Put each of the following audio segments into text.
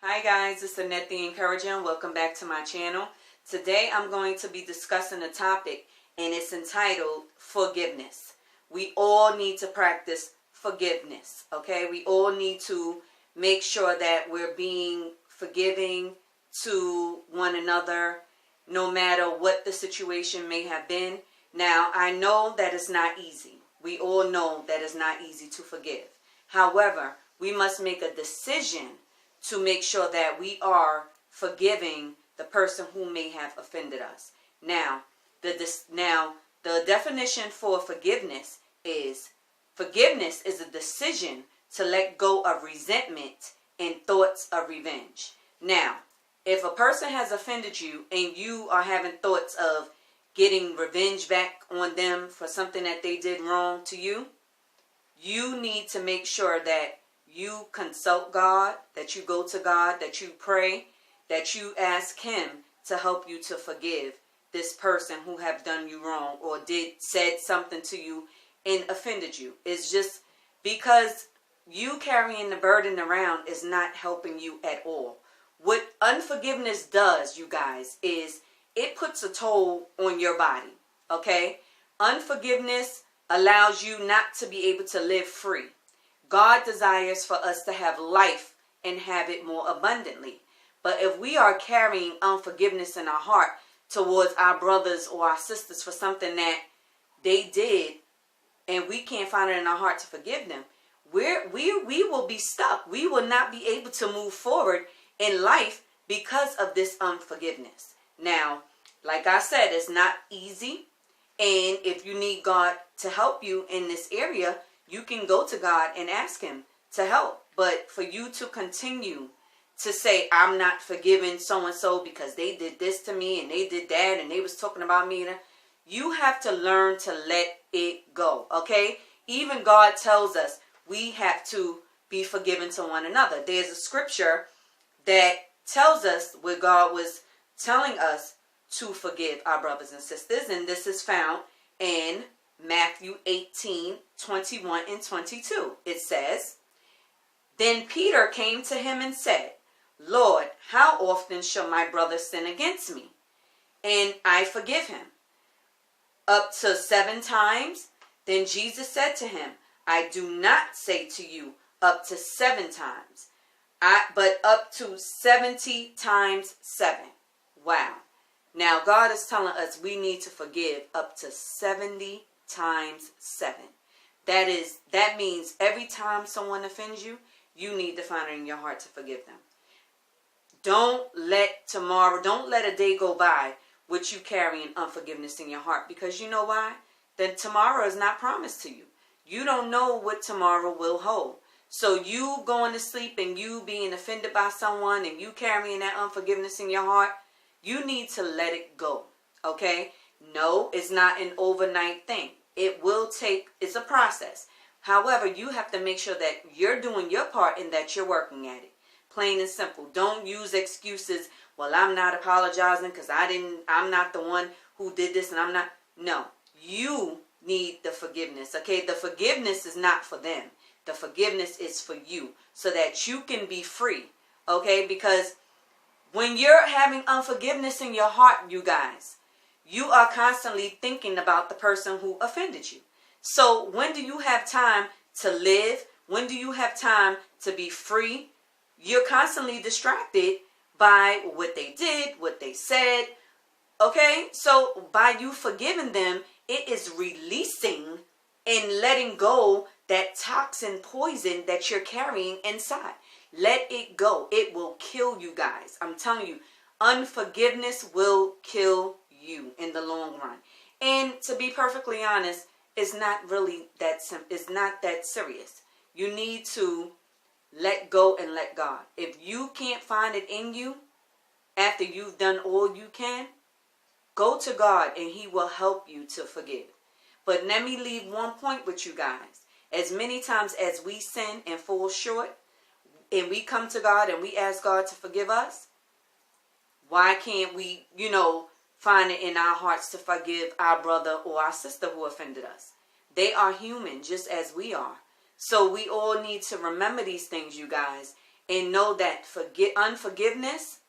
Hi guys, it's Annette the Encourager. Welcome back to my channel. Today I'm going to be discussing a topic and it's entitled forgiveness. We all need to practice forgiveness, okay? We all need to make sure that we're being forgiving to one another no matter what the situation may have been. Now, I know that it's not easy. We all know that it's not easy to forgive. However, we must make a decision to make sure that we are forgiving the person who may have offended us. Now, the definition for forgiveness is a decision to let go of resentment and thoughts of revenge. Now, if a person has offended you and you are having thoughts of getting revenge back on them for something that they did wrong to you, you need to make sure that you consult God, that you go to God, that you pray, that you ask Him to help you to forgive this person who have done you wrong or said something to you and offended you. It's just because you carrying the burden around is not helping you at all. What unforgiveness does, you guys, is it puts a toll on your body, okay? Unforgiveness allows you not to be able to live free. God desires for us to have life and have it more abundantly. But if we are carrying unforgiveness in our heart towards our brothers or our sisters for something that they did and we can't find it in our heart to forgive them, we will be stuck. We will not be able to move forward in life because of this unforgiveness. Now, like I said, it's not easy. And if you need God to help you in this area, you can go to God and ask Him to help. But for you to continue to say, I'm not forgiving so-and-so because they did this to me and they did that and they was talking about me, you have to learn to let it go, okay? Even God tells us we have to be forgiven to one another. There's a scripture that tells us where God was telling us to forgive our brothers and sisters, and this is found in Matthew 18, 21 and 22. It says, Then Peter came to him and said, Lord, how often shall my brother sin against me, and I forgive him? Up to 7 times? Then Jesus said to him, I do not say to you up to 7 times, but up to 70 times 7. Wow. Now God is telling us we need to forgive up to 70 times 7. That means every time someone offends you, you need to find it in your heart to forgive them. Don't let a day go by with you carrying unforgiveness in your heart, because you know why? Then tomorrow is not promised to you. You don't know what tomorrow will hold. So you going to sleep and you being offended by someone and you carrying that unforgiveness in your heart, you need to let it go, okay? No, it's not an overnight thing. It's a process. However, you have to make sure that you're doing your part and that you're working at it. Plain and simple. Don't use excuses. Well, I'm not apologizing because I'm not the one who did this and I'm not. No, you need the forgiveness, okay? The forgiveness is not for them. The forgiveness is for you so that you can be free, okay? Because when you're having unforgiveness in your heart, you guys, you are constantly thinking about the person who offended you. So when do you have time to live? When do you have time to be free? You're constantly distracted by what they did, what they said. Okay? So by you forgiving them, it is releasing and letting go that toxin poison that you're carrying inside. Let it go. It will kill you guys. I'm telling you, unforgiveness will kill you in the long run. And to be perfectly honest, it's not really that simple. It's not that serious. You need to let go and let God. If you can't find it in you after you've done all you can, go to God and He will help you to forgive. But let me leave one point with you guys. As many times as we sin and fall short, and we come to God and we ask God to forgive us, why can't we, find it in our hearts to forgive our brother or our sister who offended us? They are human just as we are. So we all need to remember these things, you guys, And know that unforgiveness,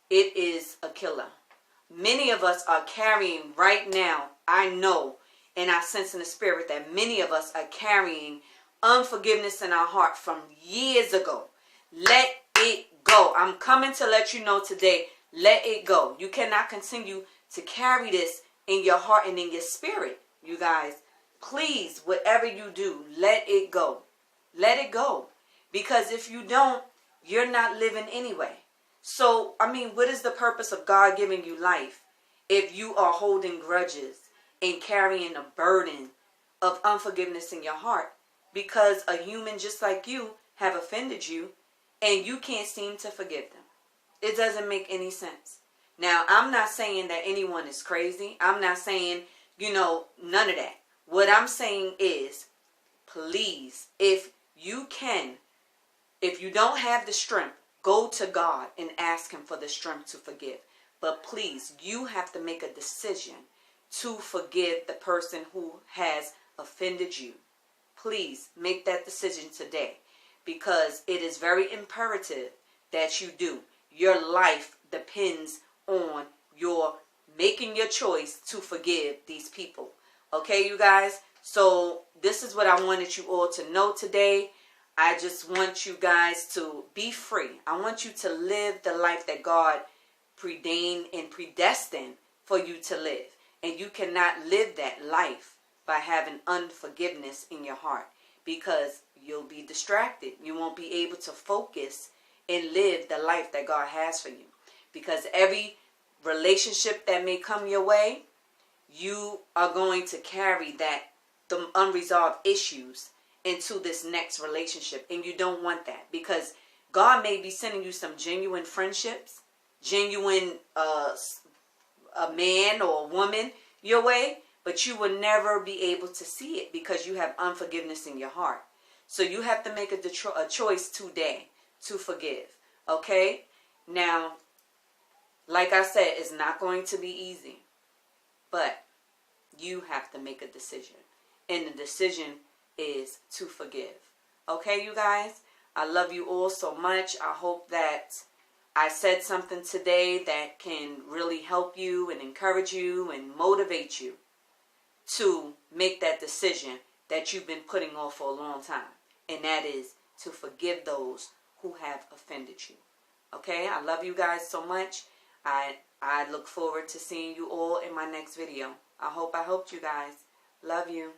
it is a killer. Many of us are carrying right now, I know, and I sense in the spirit that many of us are carrying unforgiveness in our heart from years ago. Let it go. I'm coming to let you know today, let it go. You cannot continue to carry this in your heart and in your spirit, you guys. Please, whatever you do, let it go. Let it go. Because if you don't, you're not living anyway. So, what is the purpose of God giving you life if you are holding grudges and carrying a burden of unforgiveness in your heart? Because a human just like you have offended you and you can't seem to forgive them. It doesn't make any sense. Now, I'm not saying that anyone is crazy. I'm not saying, none of that. What I'm saying is, please, if you don't have the strength, go to God and ask Him for the strength to forgive. But please, you have to make a decision to forgive the person who has offended you. Please make that decision today, because it is very imperative that you do. Your life depends on your making your choice to forgive these people. Okay, you guys? So this is what I wanted you all to know today. I just want you guys to be free. I want you to live the life that God preordained and predestined for you to live. And you cannot live that life by having unforgiveness in your heart, because you'll be distracted. You won't be able to focus and live the life that God has for you. Because every relationship that may come your way, you are going to carry the unresolved issues into this next relationship. And you don't want that, because God may be sending you some genuine friendships, genuine a man or a woman your way, but you will never be able to see it because you have unforgiveness in your heart. So you have to make a choice today to forgive. Okay? Now, like I said, it's not going to be easy, but you have to make a decision. And the decision is to forgive. Okay, you guys? I love you all so much. I hope that I said something today that can really help you and encourage you and motivate you to make that decision that you've been putting off for a long time. And that is to forgive those who have offended you. Okay? I love you guys so much. I look forward to seeing you all in my next video. I hope I helped you guys. Love you.